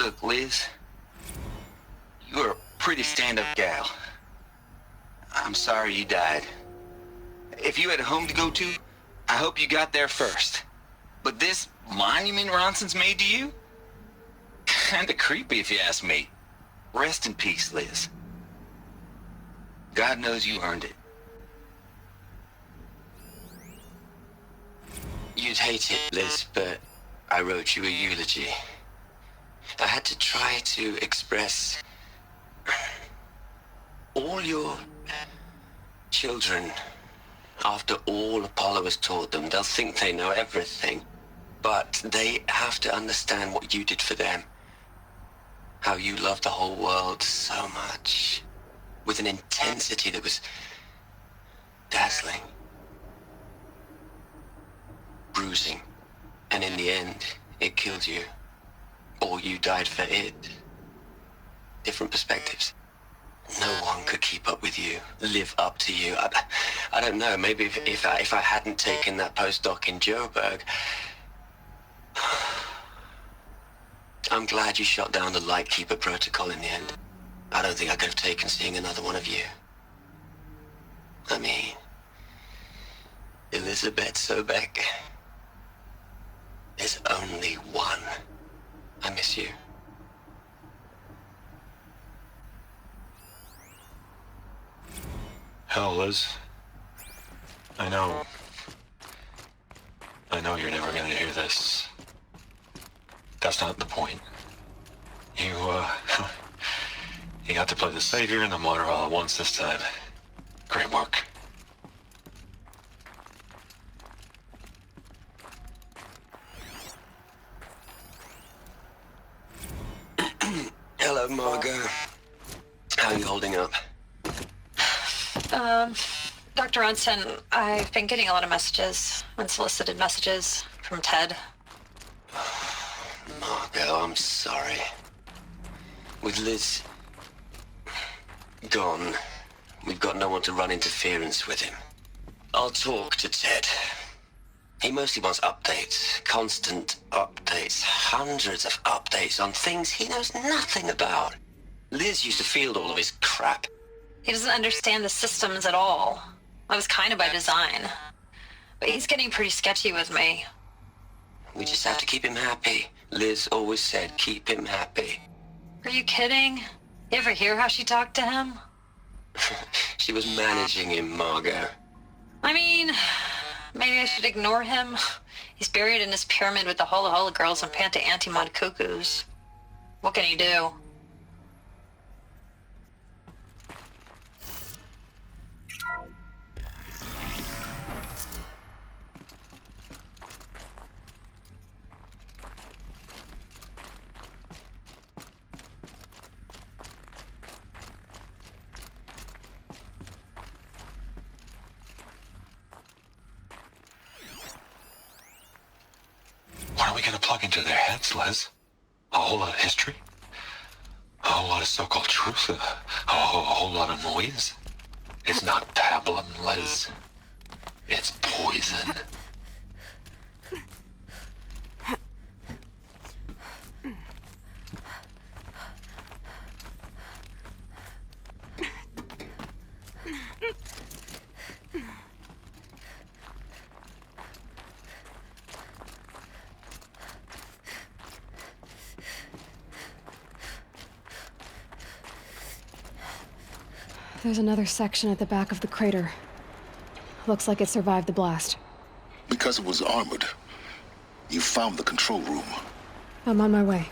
Look, Liz, you're a pretty stand-up gal. I'm sorry you died. If you had a home to go to, I hope you got there first. But this monument Ronson's made to you? Kinda creepy if you ask me. Rest in peace, Liz. God knows you earned it. You'd hate it, Liz, but I wrote you a eulogy. I had to try to express all your children. After all Apollo has taught them, they'll think they know everything. But they have to understand what you did for them. How you loved the whole world so much. With an intensity that was dazzling. Bruising. And in the end, it killed you. Or you died for it. Different perspectives. No one could keep up with you, live up to you. I don't know, maybe if I hadn't taken that postdoc in Joburg. I'm glad you shot down the Lightkeeper protocol in the end. I don't think I could have taken seeing another one of you. I mean, Elizabeth Sobek. There's only one. I miss you. Hell, Liz. I know you're never gonna hear this. That's not the point. You got to play the savior and the martyr all at once this time. Great work. Hello, Margot. How are you holding up? Dr. Ronson, I've been getting a lot of messages, unsolicited messages from Ted. Margot, I'm sorry. With Liz gone, we've got no one to run interference with him. I'll talk to Ted. He mostly wants updates, constant updates, hundreds of updates on things he knows nothing about. Liz used to field all of his crap. He doesn't understand the systems at all. That was kind of by design. But he's getting pretty sketchy with me. We just have to keep him happy. Liz always said, keep him happy. Are you kidding? You ever hear how she talked to him? She was managing him, Margot. I mean, maybe I should ignore him. He's buried in his pyramid with the Hola Hola girls and Panta Antimod cuckoos. What can he do? What are we gonna plug into their heads, Liz? A whole lot of history? A whole lot of so-called truth? A whole lot of noise? It's not pablum, Liz. It's poison. There's another section at the back of the crater. Looks like it survived the blast. Because it was armored, you found the control room. I'm on my way.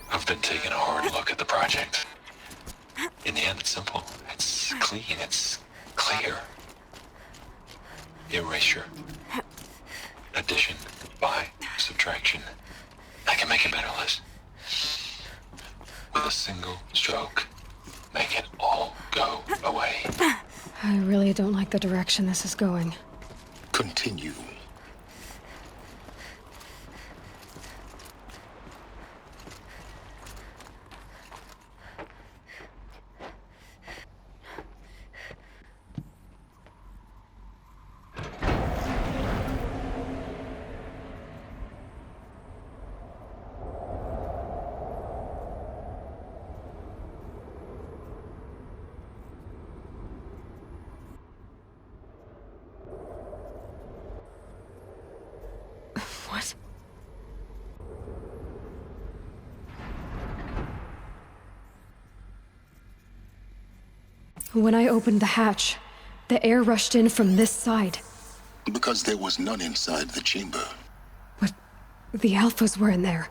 I've been taking a hard look at the project. In the end, it's simple. It's clean. It's clear. Erasure. Addition. By. Subtraction. I can make it better, Liz. With with a single stroke, make it all go away. I really don't like the direction this is going. Continue. What? When I opened the hatch, the air rushed in from this side. Because there was none inside the chamber. But the Alphas were in there.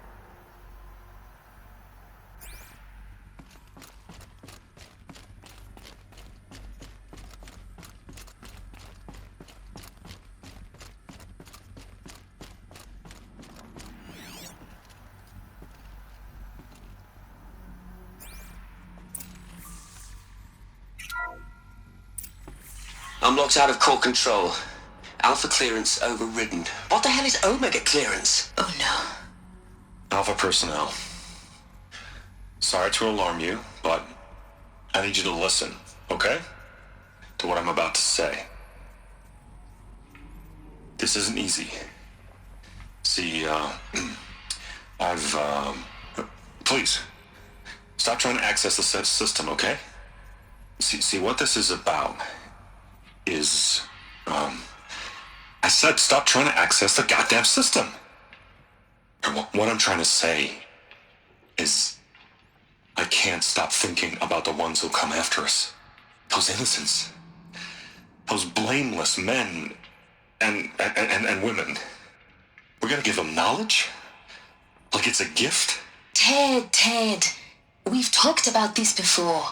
I'm locked out of core control. Alpha clearance overridden. What the hell is Omega clearance? Oh no. Alpha personnel. Sorry to alarm you, but I need you to listen, okay? To what I'm about to say. This isn't easy. See, please, stop trying to access the system, okay? See, what this is about is, I said stop trying to access the goddamn system. And what I'm trying to say is I can't stop thinking about the ones who come after us. Those innocents. Those blameless men and women. We're gonna give them knowledge? Like it's a gift? Ted. We've talked about this before.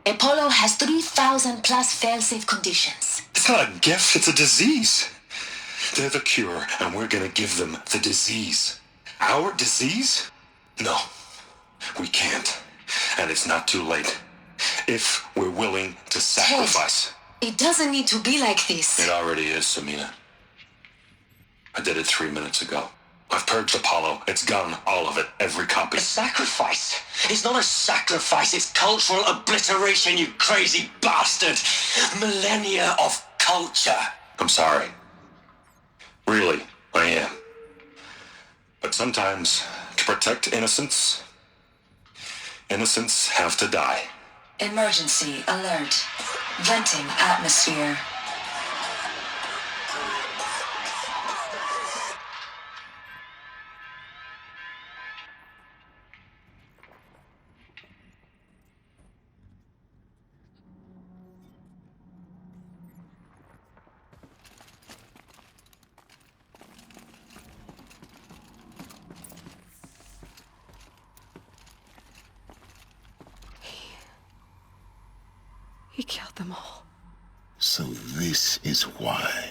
Apollo has 3,000 plus fail-safe conditions. It's not a gift, it's a disease. They're the cure, and we're gonna give them the disease. Our disease? No, we can't. And it's not too late. If we're willing to sacrifice. It doesn't need to be like this. It already is, Samina. I did it 3 minutes ago. I've purged Apollo. It's gone, all of it, every copy. A sacrifice? It's not a sacrifice, it's cultural obliteration, you crazy bastard! Millennia of culture! I'm sorry. Really, I am. But sometimes, to protect innocents, innocents have to die. Emergency alert. Venting atmosphere. He killed them all. So this is why.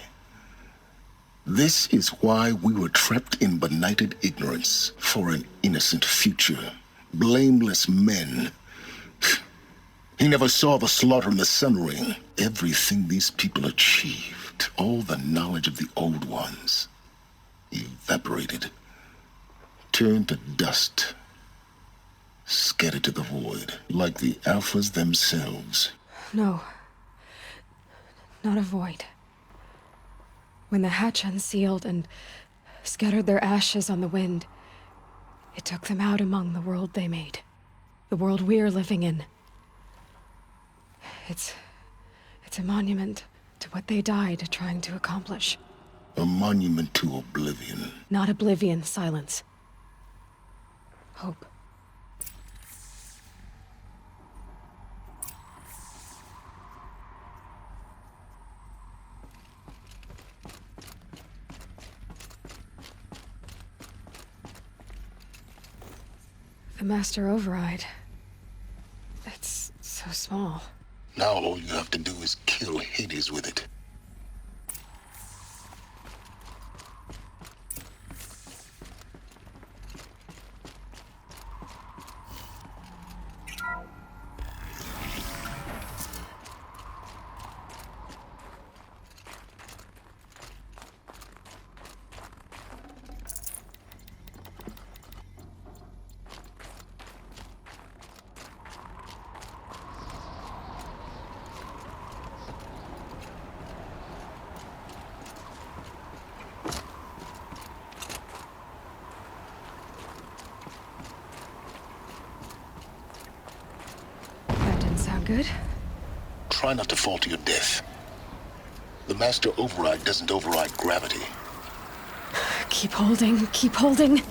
This is why we were trapped in benighted ignorance for an innocent future. Blameless men. He never saw the slaughter in the Sun Ring. Everything these people achieved, all the knowledge of the old ones, evaporated, turned to dust, scattered to the void, like the Alphas themselves. No. Not a void. When the hatch unsealed and scattered their ashes on the wind, it took them out among the world they made. The world we're living in. It's a monument to what they died trying to accomplish. A monument to oblivion. Not oblivion, Silence. Hope. The Master Override. It's so small. Now all you have to do is kill Hades with it. good? Try not to fall to your death. The Master Override doesn't override gravity. Keep holding, keep holding.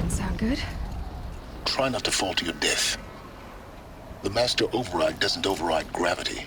Sound good? Try not to fall to your death. The Master Override doesn't override gravity.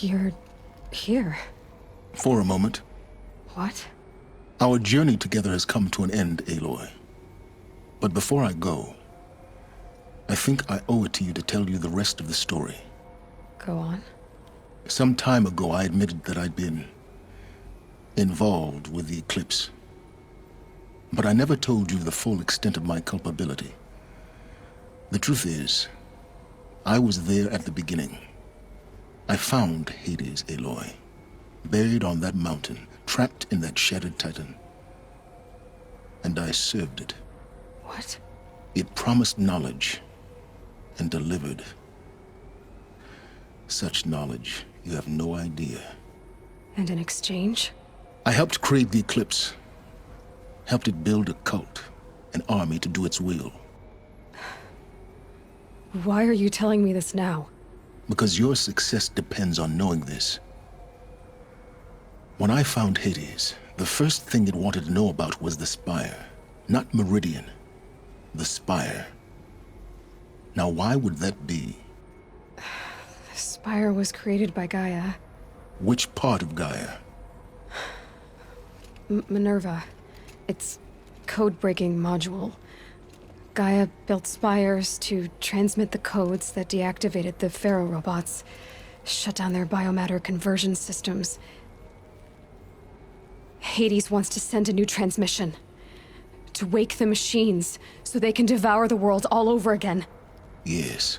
You're here. For a moment. What? Our journey together has come to an end, Aloy. But before I go, I think I owe it to you to tell you the rest of the story. Go on. Some time ago, I admitted that I'd been involved with the eclipse. But I never told you the full extent of my culpability. The truth is, I was there at the beginning. I found Hades, Aloy, buried on that mountain, trapped in that shattered titan. and I served it. What? It promised knowledge and delivered. Such knowledge, you have no idea. And in exchange? I helped create the Eclipse. Helped it build a cult, an army to do its will. Why are you telling me this now? Because your success depends on knowing this. When I found Hades, the first thing it wanted to know about was the Spire. Not Meridian. The Spire. Now why would that be? The Spire was created by Gaia. Which part of Gaia? Minerva. Its code-breaking module. Gaia built spires to transmit the codes that deactivated the Pharaoh robots, shut down their biomatter conversion systems. Hades wants to send a new transmission. To wake the machines, so they can devour the world all over again. Yes.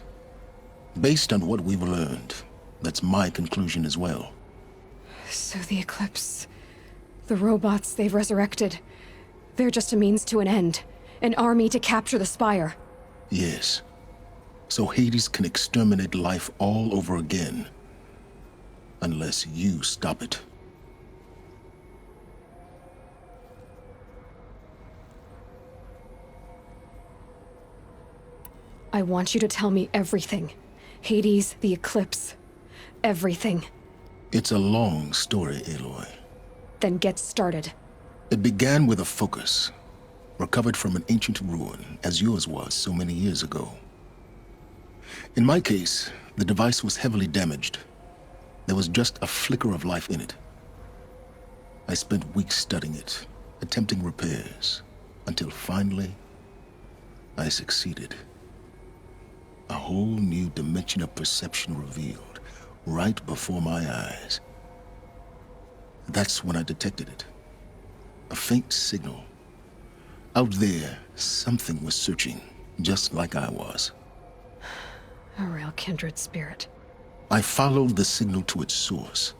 Based on what we've learned, that's my conclusion as well. So the Eclipse... the robots they've resurrected... they're just a means to an end. An army to capture the Spire. Yes. So Hades can exterminate life all over again. Unless you stop it. I want you to tell me everything. Hades, the Eclipse. Everything. It's a long story, Aloy. Then get started. It began with a focus. Recovered from an ancient ruin, as yours was so many years ago. In my case, the device was heavily damaged. There was just a flicker of life in it. I spent weeks studying it, attempting repairs, until finally, I succeeded. A whole new dimension of perception revealed, right before my eyes. That's when I detected it. A faint signal. Out there, something was searching, just like I was. A real kindred spirit. I followed the signal to its source.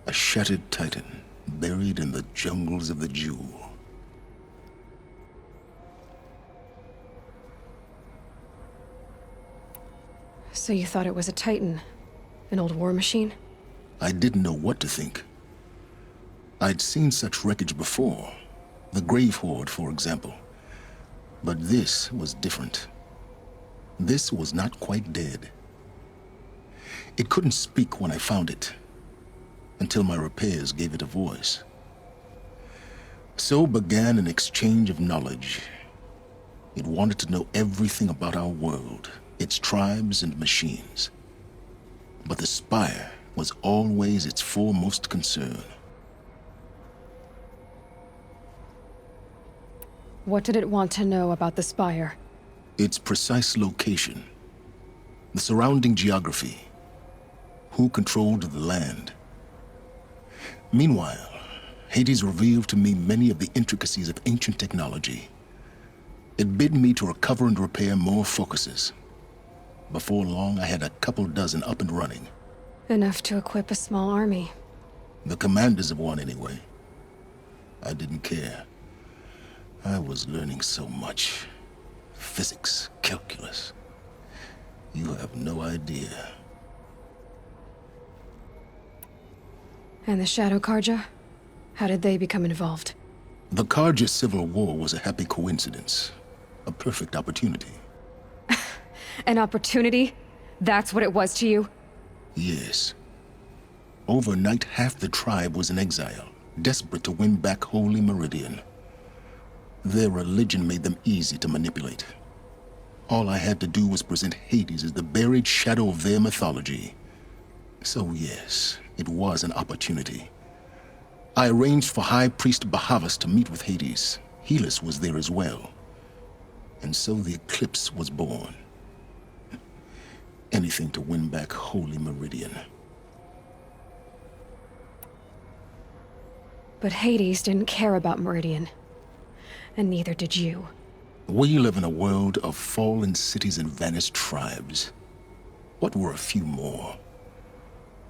A shattered titan, buried in the jungles of the Jewel. So you thought it was a Titan? An old war machine? I didn't know what to think. I'd seen such wreckage before. The Grave Horde, for example. But this was different. This was not quite dead. It couldn't speak when I found it, until my repairs gave it a voice. So began an exchange of knowledge. It wanted to know everything about our world, its tribes and machines. But the Spire was always its foremost concern. What did it want to know about the Spire? Its precise location, the surrounding geography, who controlled the land. Meanwhile, Hades revealed to me many of the intricacies of ancient technology. It bid me to recover and repair more focuses. Before long, I had a couple dozen up and running. Enough to equip a small army. The commanders of one, anyway. I didn't care. I was learning so much. Physics, calculus. You have no idea. And the Shadow Carja? How did they become involved? The Carja Civil War was a happy coincidence. A perfect opportunity. An opportunity? That's what it was to you? Yes. Overnight, half the tribe was in exile, desperate to win back Holy Meridian. Their religion made them easy to manipulate. All I had to do was present Hades as the buried shadow of their mythology. So yes, it was an opportunity. I arranged for High Priest Bahavas to meet with Hades. Helis was there as well. And so the Eclipse was born. Anything to win back Holy Meridian. But Hades didn't care about Meridian. And neither did you. We live in a world of fallen cities and vanished tribes. What were a few more?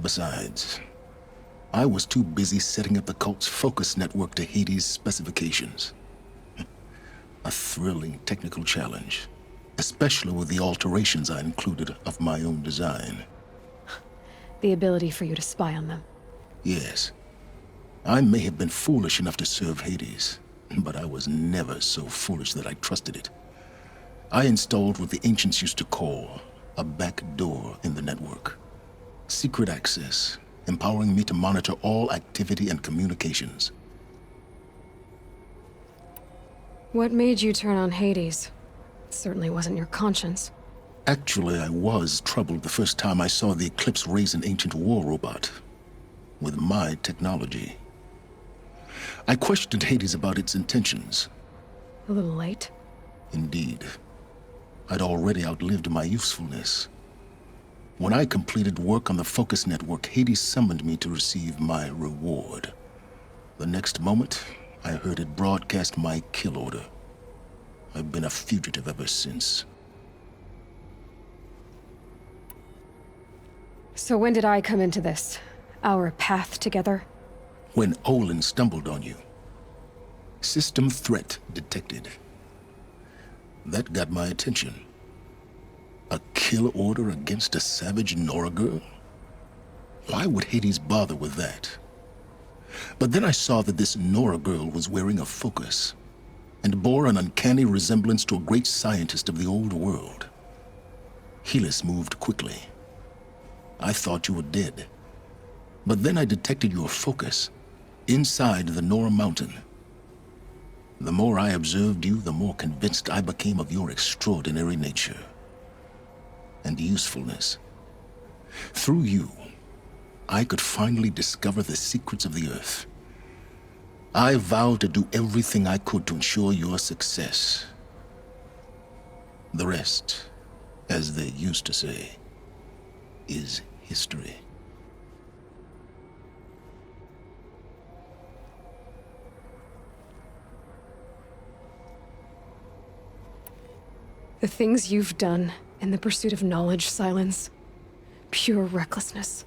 Besides, I was too busy setting up the cult's focus network to Hades' specifications. A thrilling technical challenge, especially with the alterations I included of my own design. The ability for you to spy on them. Yes. I may have been foolish enough to serve Hades, but I was never so foolish that I trusted it. I installed what the ancients used to call a back door in the network. Secret access, empowering me to monitor all activity and communications. What made you turn on Hades? It certainly wasn't your conscience. Actually, I was troubled the first time I saw the Eclipse raise an ancient war robot with my technology. I questioned Hades about its intentions. A little late? Indeed. I'd already outlived my usefulness. When I completed work on the Focus Network, Hades summoned me to receive my reward. The next moment, I heard it broadcast my kill order. I've been a fugitive ever since. So when did I come into this? Our path together? When Olin stumbled on you. System threat detected. That got my attention. A kill order against a savage Nora girl? Why would Hades bother with that? But then I saw that this Nora girl was wearing a focus, and bore an uncanny resemblance to a great scientist of the old world. Helis moved quickly. I thought you were dead. But then I detected your focus inside the Nora Mountain. The more I observed you, the more convinced I became of your extraordinary nature and usefulness. Through you, I could finally discover the secrets of the Earth. I vowed to do everything I could to ensure your success. The rest, as they used to say, is history. The things you've done in the pursuit of knowledge, Silence. Pure recklessness.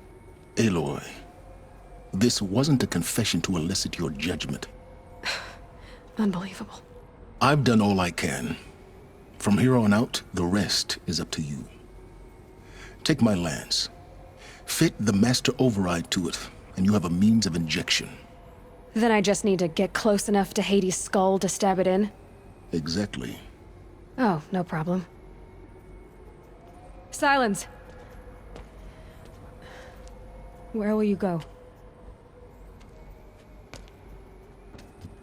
Aloy, this wasn't a confession to elicit your judgment. Unbelievable. I've done all I can. From here on out, the rest is up to you. Take my lance. Fit the master override to it, and you have a means of injection. Then I just need to get close enough to Hades' skull to stab it in? Exactly. Oh, no problem. Silence! Where will you go?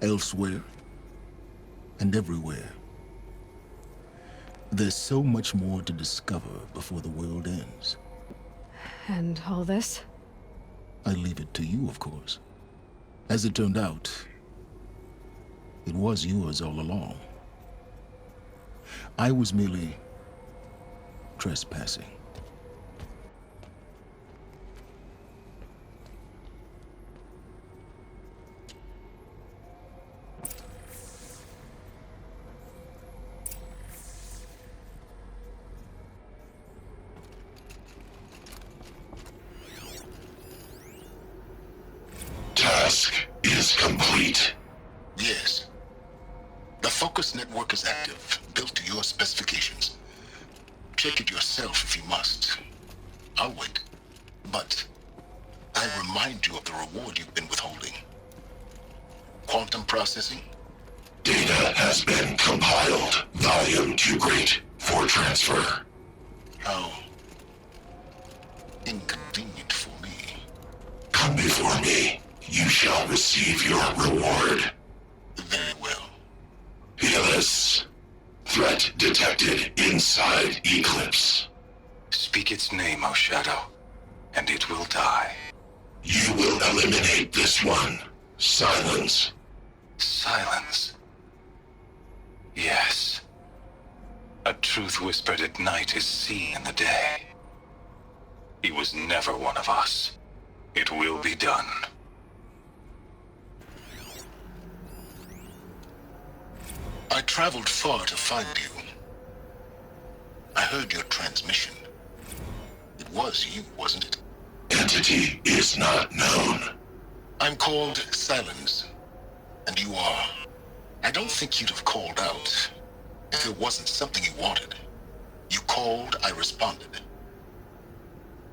Elsewhere. And everywhere. There's so much more to discover before the world ends. And all this? I leave it to you, of course. As it turned out, it was yours all along. I was merely trespassing. Task is complete. Yes. The Focus Network is active, built to your specifications. Check it yourself if you must. I'll wait. But I remind you of the reward you've been withholding. Quantum processing? Data has been compiled. Volume too great for transfer. How inconvenient for me. Come before me. You shall receive your reward. Very well. Helis. Threat detected inside Eclipse. Speak its name, O Shadow, and it will die. You will eliminate this one. Silence. Silence. Yes. A truth whispered at night is seen in the day. He was never one of us. It will be done. I traveled far to find you. I heard your transmission. It was you, wasn't it? Entity is not known. I'm called Silence, and you are I don't think you'd have called out if it wasn't something you wanted. You called, I responded.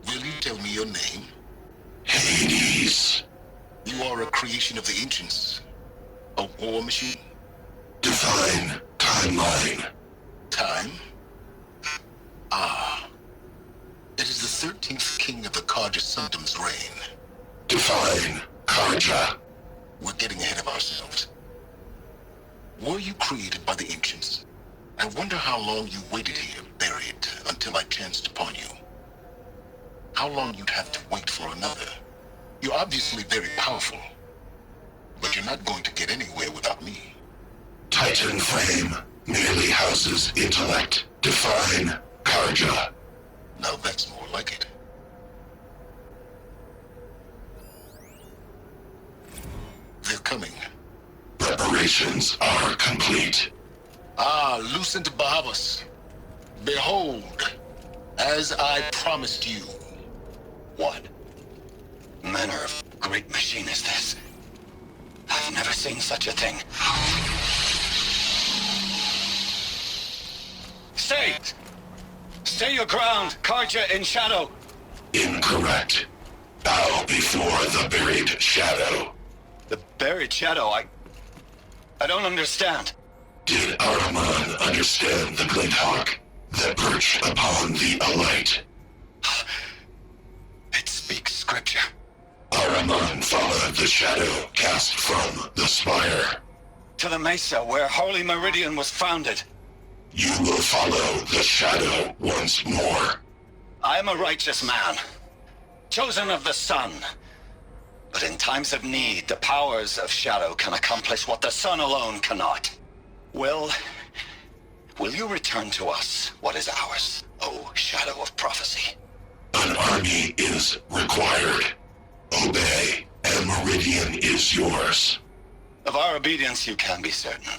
Will you tell me your name? Hades. You are a creation of the ancients. A war machine? Define timeline. Time? Ah. It is the 13th king of the Karja Sundom's reign. Define Karja. We're getting ahead of ourselves. Were you created by the ancients? I wonder how long you waited here, buried, until I chanced upon you. How long you'd have to wait for another. You're obviously very powerful, but you're not going to get anywhere without me. Titan flame merely houses intellect. Define Karja. Now that's more like it. They're coming. Preparations are complete. Ah, Lucent Bahavas. Behold, as I promised you. What manner of great machine is this? I've never seen such a thing. Stay! Stay your ground, Karja in shadow! Incorrect. Bow before the buried shadow. The buried shadow, I don't understand. Did Araman understand the Glintehawk that perched upon the alight? It speaks scripture. Araman followed the shadow cast from the spire. To the mesa where Holy Meridian was founded. You will follow the shadow once more. I am a righteous man, chosen of the sun. But in times of need, the powers of shadow can accomplish what the sun alone cannot. Will you return to us what is ours, O Shadow of Prophecy? An army is required. Obey, and Meridian is yours. Of our obedience you can be certain.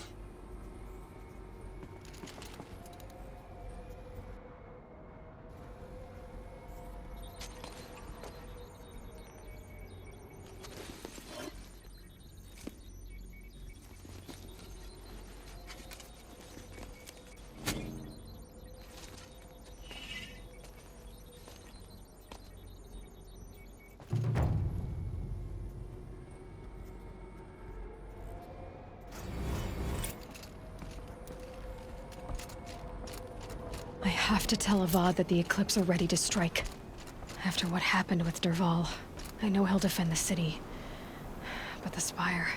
I have to tell Avad that the Eclipse are ready to strike. After what happened with Dervahl, I know he'll defend the city. But the Spire...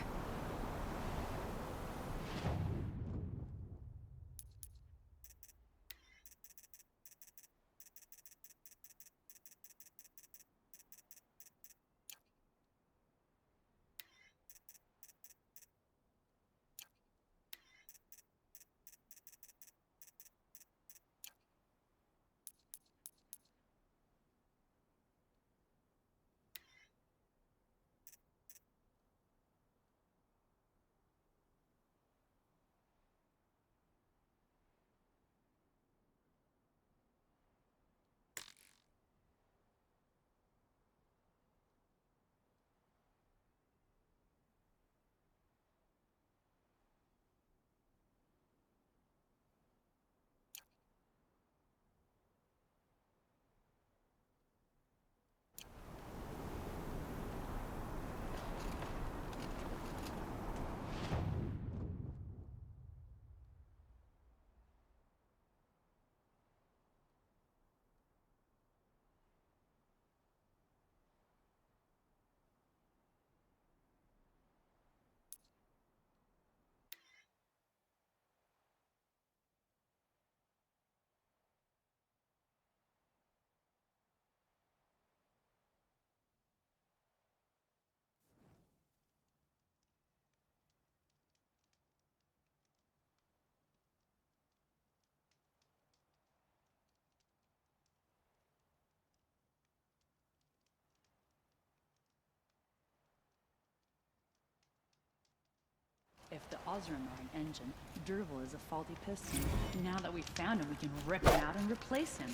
If the Ozran are an engine, Dervahl is a faulty piston. Now that we've found him, we can rip him out and replace him.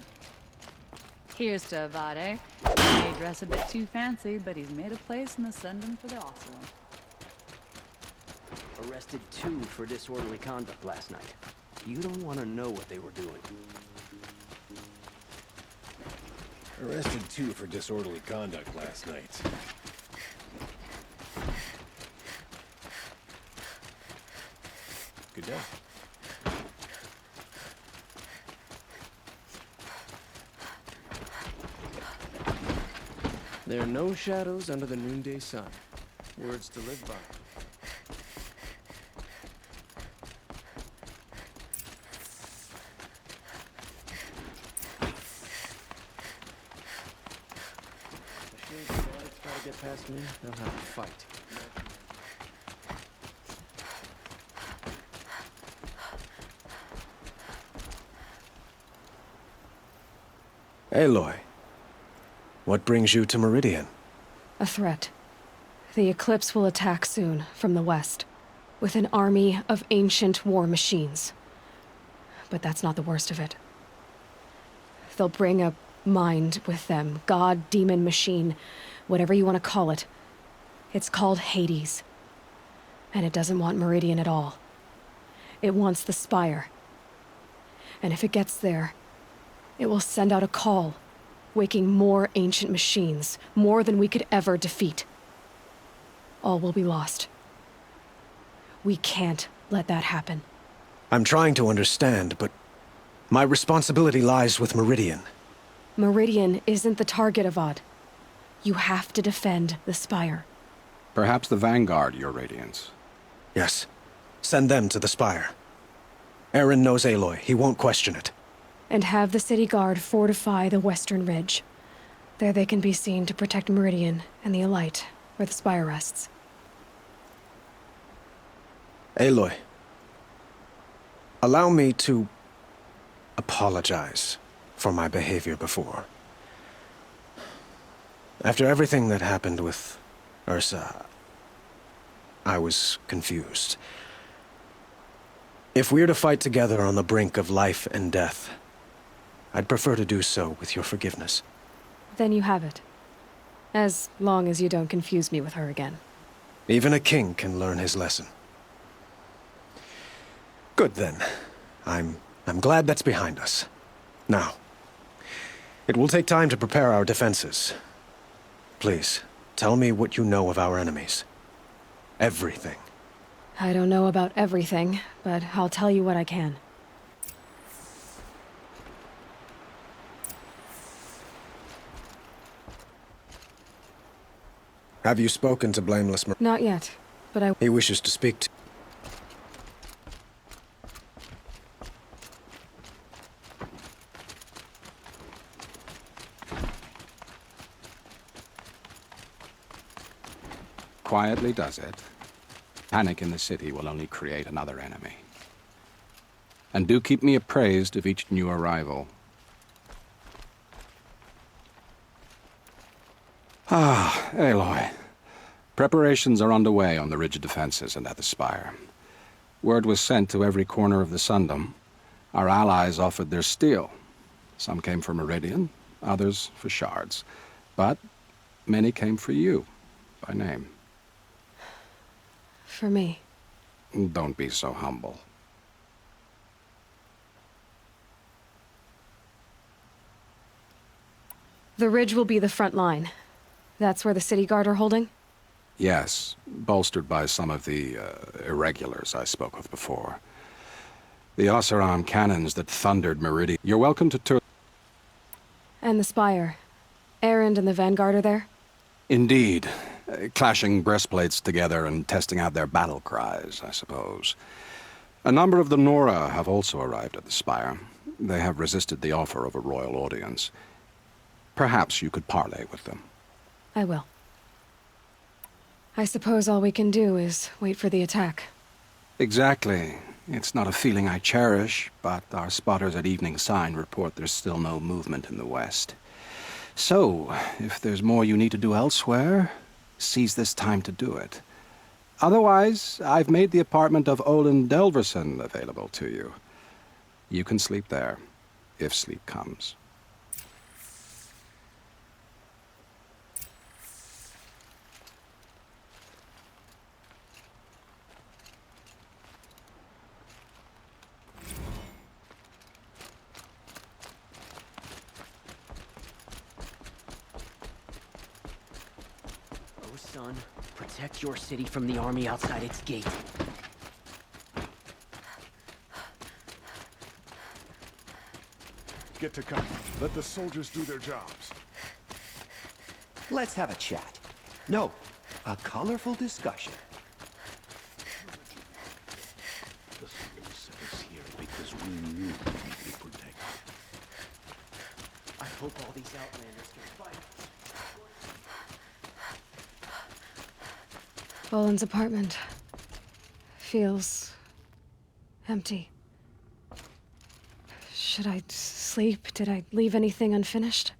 Here's to Avade. He may dress a bit too fancy, but he's made a place in the Sundom for the Ocelot. Arrested 2 for disorderly conduct last night. You don't want to know what they were doing. Arrested 2 for disorderly conduct last night. Good day. There are no shadows under the noonday sun. Words to live by. If the guards try to get past me, they'll have to fight. Aloy, what brings you to Meridian? A threat. The Eclipse will attack soon, from the west, with an army of ancient war machines. But that's not the worst of it. They'll bring a mind with them, god, demon, machine, whatever you want to call it. It's called Hades. And it doesn't want Meridian at all. It wants the Spire. And if it gets there, it will send out a call, waking more ancient machines, more than we could ever defeat. All will be lost. We can't let that happen. I'm trying to understand, but my responsibility lies with Meridian. Meridian isn't the target, Avad. You have to defend the Spire. Perhaps the Vanguard, Your Radiance. Yes. Send them to the Spire. Eren knows Aloy. He won't question it. And have the city guard fortify the western ridge. There they can be seen to protect Meridian and the Elite, where the Spire rests. Aloy, allow me to apologize for my behavior before. After everything that happened with Ursa, I was confused. If we're to fight together on the brink of life and death, I'd prefer to do so with your forgiveness. Then you have it. As long as you don't confuse me with her again. Even a king can learn his lesson. Good then. I'm glad that's behind us. Now, it will take time to prepare our defenses. Please, tell me what you know of our enemies. Everything. I don't know about everything, but I'll tell you what I can. Have you spoken to Blameless Mer— Not yet, but I— He wishes to speak to— Quietly does it. Panic in the city will only create another enemy. And do keep me appraised of each new arrival. Ah, Aloy. Preparations are underway on the ridge defenses and at the Spire. Word was sent to every corner of the Sundom. Our allies offered their steel. Some came for Meridian, others for shards. But many came for you, by name. For me. Don't be so humble. The ridge will be the front line. That's where the city guard are holding? Yes, bolstered by some of the irregulars I spoke of before. The Oseram cannons that thundered Meridian. You're welcome to tour. And the Spire. Erend and the Vanguard are there? Indeed. Clashing breastplates together and testing out their battle cries, I suppose. A number of the Nora have also arrived at the Spire. They have resisted the offer of a royal audience. Perhaps you could parley with them. I will. I suppose all we can do is wait for the attack. Exactly. It's not a feeling I cherish, but our spotters at Evening Sign report there's still no movement in the west. So, if there's more you need to do elsewhere, seize this time to do it. Otherwise, I've made the apartment of Olin Delverson available to you. You can sleep there, if sleep comes. son. Protect your city from the army outside its gate. Get to cover. Let the soldiers do their jobs. Let's have a chat. No, a colorful discussion. The Sun set us here because we knew we'd be protected. I hope all these Outlanders can fight. Boland's apartment feels empty. Should I sleep? Did I leave anything unfinished?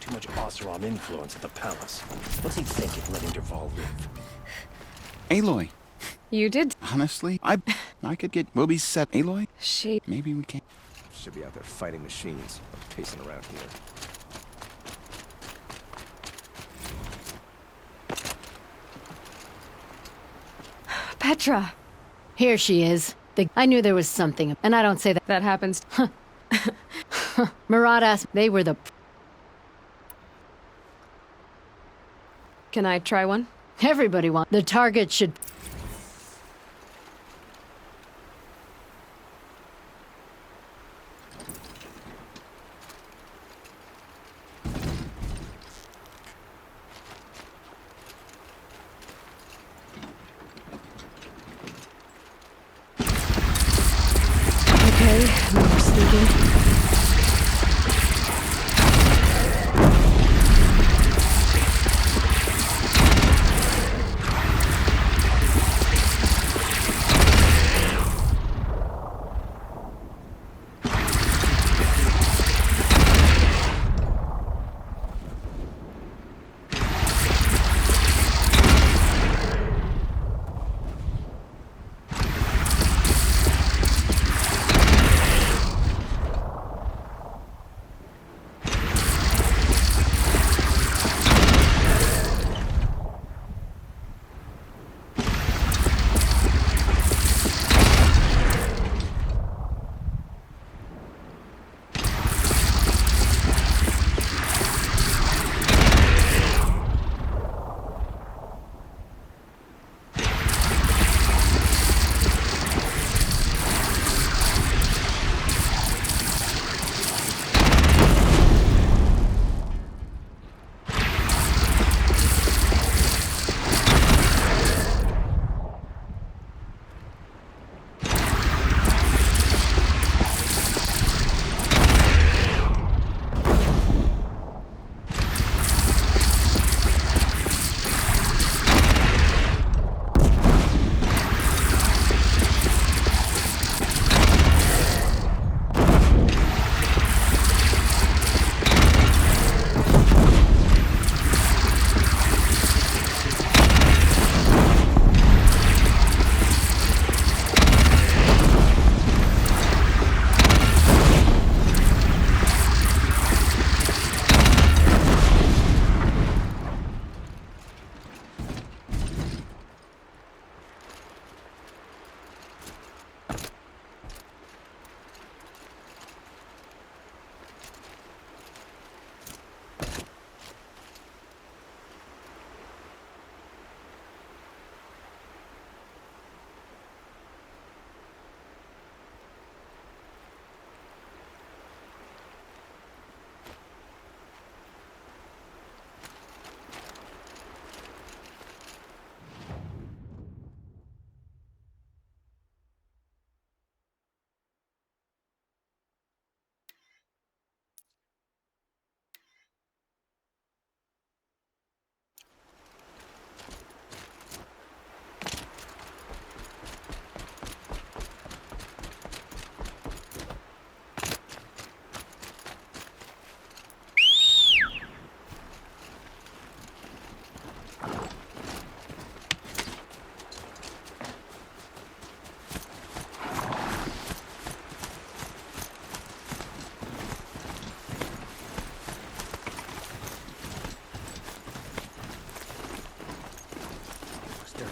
Too much Oseram influence at the palace. What's he thinking, letting Dervahl live? Aloy. You did? Honestly, I could get Wilby's set. Aloy? She... Maybe we can. Should be out there fighting machines, not pacing around here. Petra! Here she is. I knew there was something, and I don't say that. That happens. Maradas, they were the... Can I try one? Everybody wants... The target should... Okay, no more sneaking.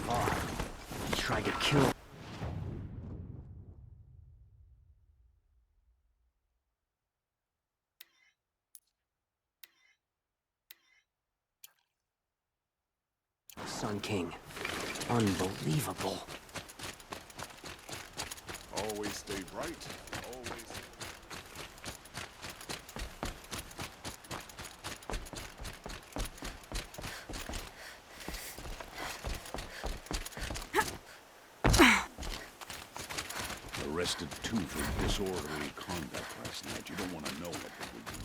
far. He tried to kill... Sun King. Unbelievable. Always stay bright. Always. Arrested 2 for disorderly conduct last night. You don't want to know what they were doing.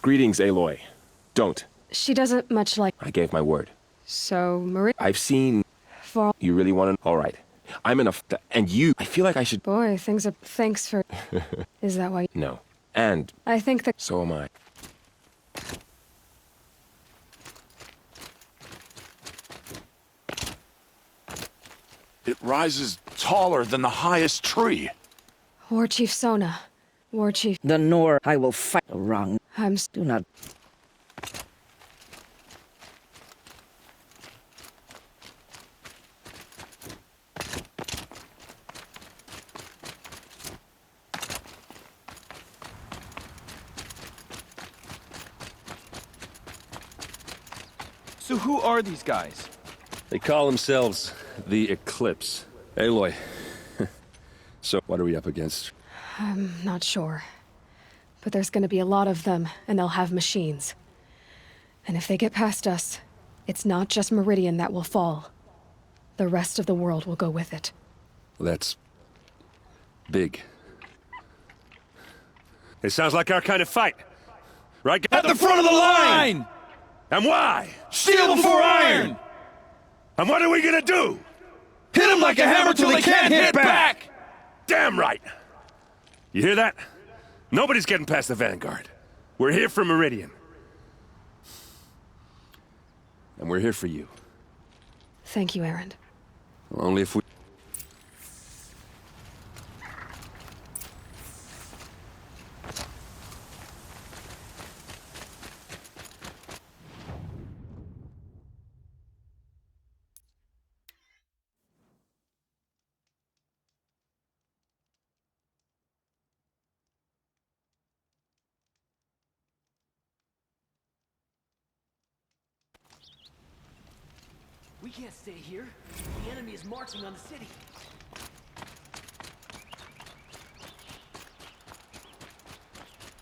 Greetings, Aloy. Don't. She doesn't much like... I gave my word. So, Marie... I've seen... For... You really want to... All right. I'm enough... And you... I feel like I should... Boy, things are... Thanks for... Is that why... No. And... I think that... So am I. It rises taller than the highest tree. War Chief Sona. War Chief... The Nor, I will fight the wrong. Do not... So who are these guys? They call themselves the Eclipse. Aloy. So, what are we up against? I'm not sure. But there's gonna be a lot of them, and they'll have machines. And if they get past us, it's not just Meridian that will fall. The rest of the world will go with it. That's... big. It sounds like our kind of fight. Right? At the front of the line! And why? Steel before iron! And what are we gonna do? Hit them like a hammer till they can't hit back! Damn right! You hear that? Nobody's getting past the Vanguard. We're here for Meridian. And we're here for you. Thank you, Erend. Well, only if we... We can't stay here. The enemy is marching on the city.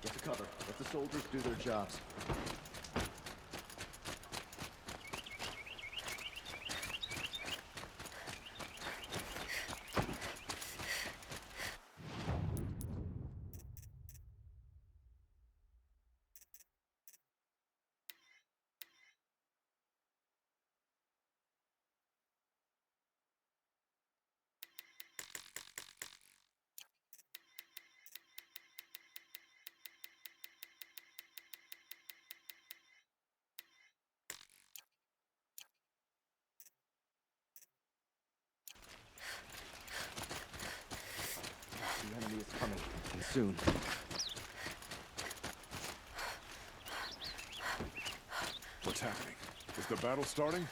Get to cover. Let the soldiers do their jobs. The enemy is coming, and soon. the battle starting?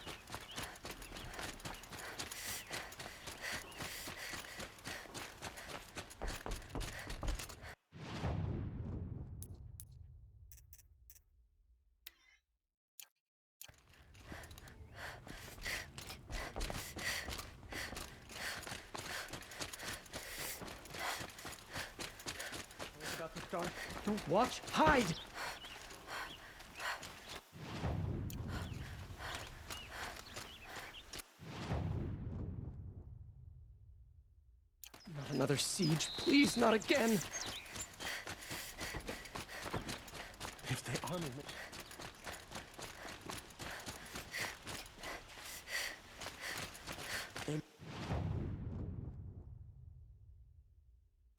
About to start. Don't watch. Hide! Not another siege. Please, not again. If they arm me...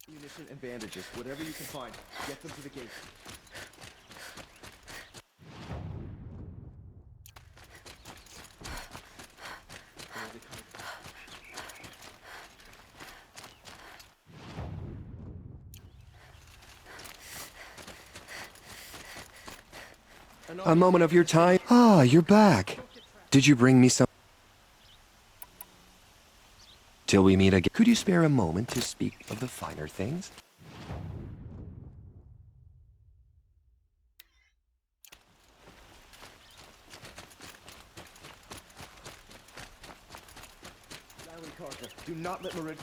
Ammunition and bandages, whatever you can find. Get them to the gate. Where are they coming from? A moment of your time. Ah, you're back. Did you bring me some? Till we meet again. Could you spare a moment to speak of the finer things? Alan Carter, do not let Marid...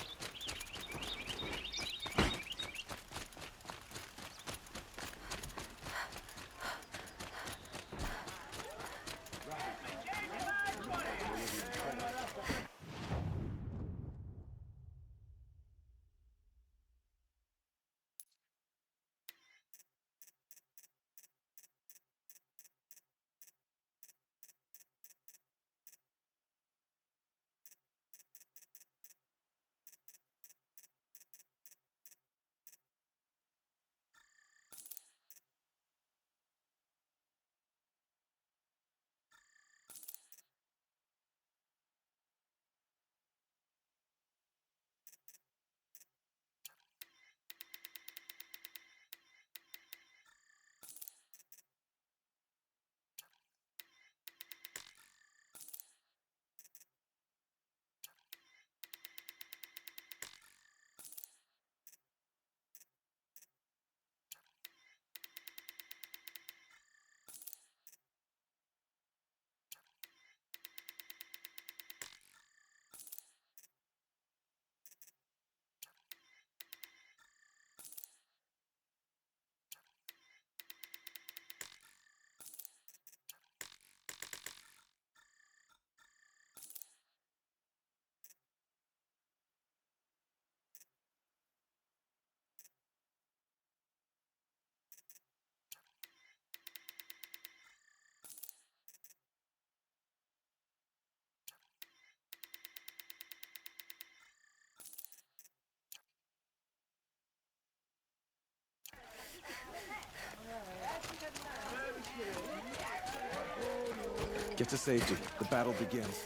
Get to safety. The battle begins.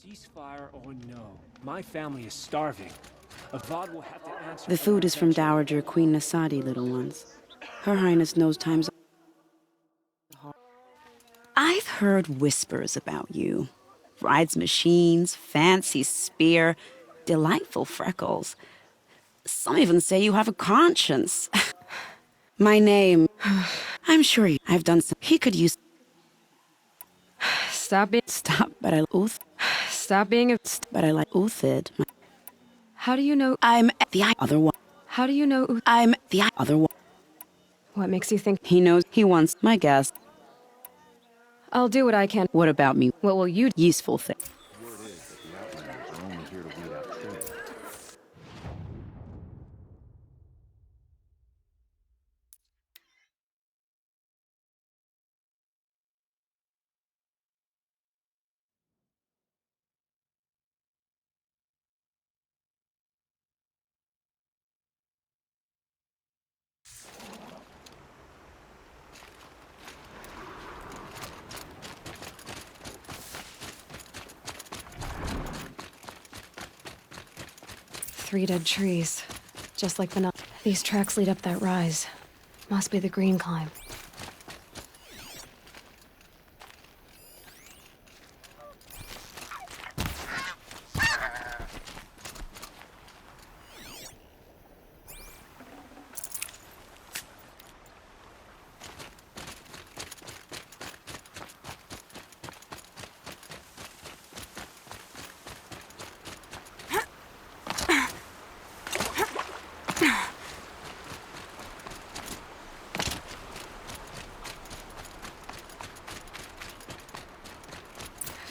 Ceasefire or no, my family is starving. Avad will have to answer. The food is from Dowager Queen Nasadi, little ones. Her Highness knows times. I've heard whispers about you. Rides machines, fancy spear, delightful freckles. Some even say you have a conscience. My name. I'm sure I've done some. He could use. Stop but I Uth. Stop being a. But I like Uthid. How do you know? I'm the other one. How do you know? I'm the other one. What makes you think? He knows he wants my guess. I'll do what I can. What about me? What will you do? Useful thing. Word is that the Outlanders are only here to weed out trade. Three dead trees. Just like the. These tracks lead up that rise. Must be the green climb.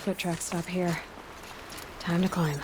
Foot tracks stop here. Time to climb.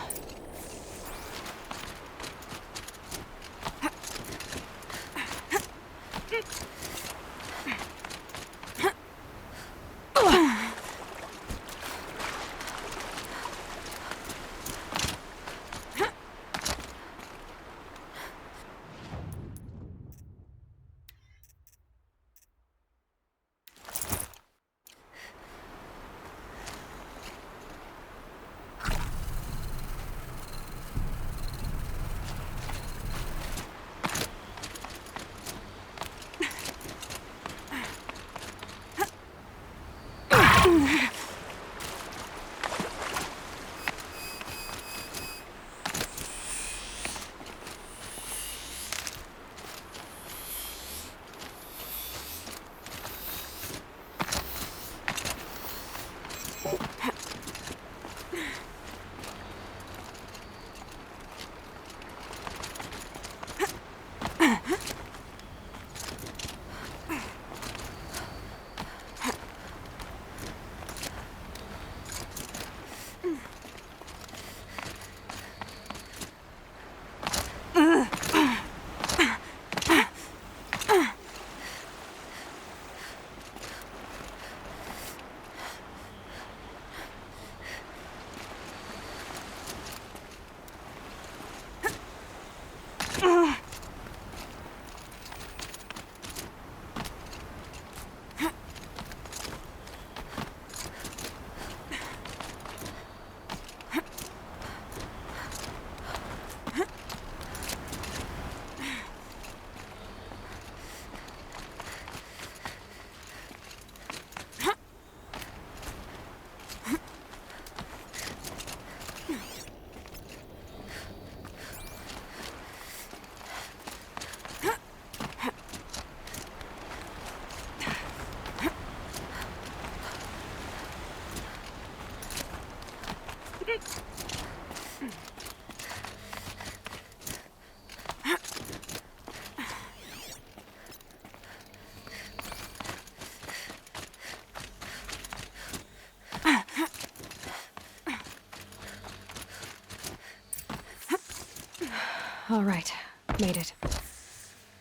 All right, made it.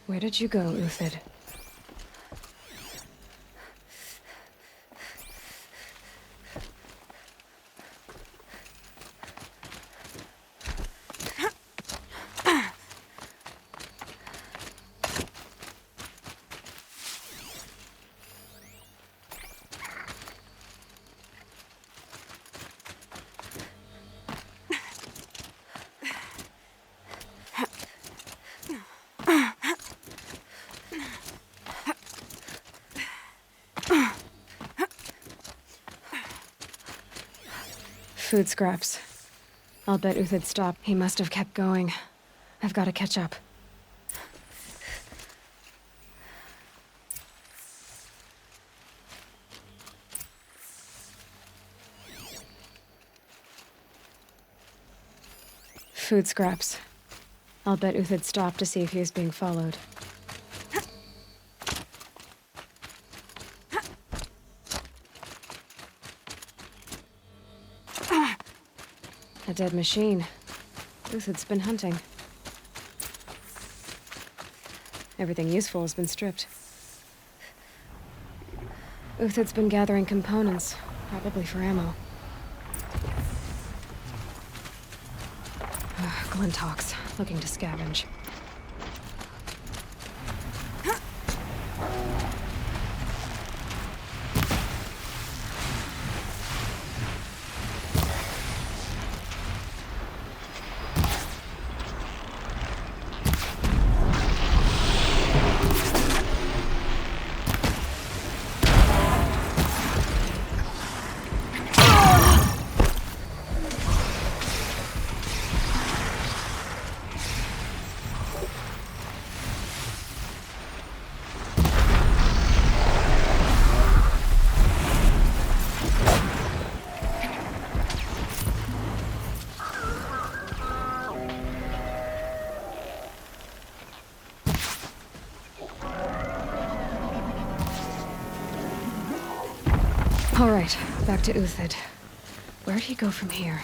Where did you go, Uthid? Food scraps. I'll bet Uthid stopped. He must have kept going. I've got to catch up. Food scraps. I'll bet Uthid stopped to see if he was being followed. A dead machine. Uthid's been hunting. Everything useful has been stripped. Uthid's been gathering components, probably for ammo. Glintox, looking to scavenge. All right, back to Uthid. Where'd he go from here?